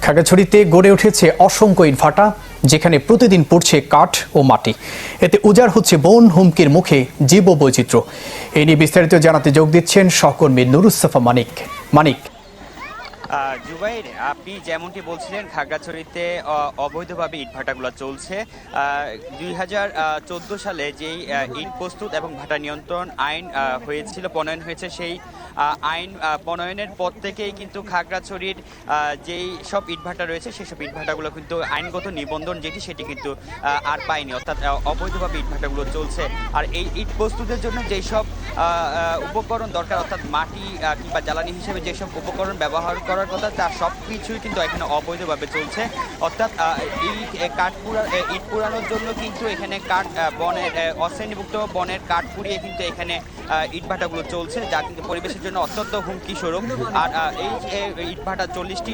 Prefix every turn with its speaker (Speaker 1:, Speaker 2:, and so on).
Speaker 1: খাগড়াছড়িতে গড়ে উঠেছে অসংখ্য ইটভাটা, যেখানে প্রতিদিন পড়ছে কাঠ ও মাটি। এতে উজাড় হচ্ছে বন, হুমকির মুখে জীববৈচিত্র্য। এ নিয়ে বিস্তারিত জানাতে যোগ দিচ্ছেন সহকর্মী নুরুসফা মানিক।
Speaker 2: জুবাইর, আপনি যেমনটি বলছিলেন, খাগড়াছড়িতে অবৈধভাবে ইটভাটাগুলো চলছে। 2014 সালে যেই ইট প্রস্তুত এবং ভাটা নিয়ন্ত্রণ আইন প্রণয়ন হয়েছে, সেই আইন প্রণয়নের পর থেকেই কিন্তু খাগড়াছড়ির যেই সব ইটভাটা রয়েছে সেই সব ইটভাটাগুলো কিন্তু আইনগত নিবন্ধন সেটি কিন্তু আর পায়নি, অর্থাৎ অবৈধভাবে ইটভাটাগুলো চলছে। আর এই ইট প্রস্তুতের জন্য যেই সব উপকরণ দরকার, অর্থাৎ মাটি কিংবা জ্বালানি হিসেবে যেসব উপকরণ ব্যবহার করার কথা, তার সব কিছুই কিন্তু এখানে অবৈধভাবে চলছে। অর্থাৎ ইট পুরানোর জন্য কিন্তু এখানে কাঠ বনের অশ্রেণীভুক্ত বনের কাঠ পুড়িয়ে কিন্তু এখানে ইটভাটাগুলো চলছে, যা কিন্তু পরিবেশের জন্য অত্যন্ত হুমকি স্বরূপ। আর এই ইটভাটা 40টি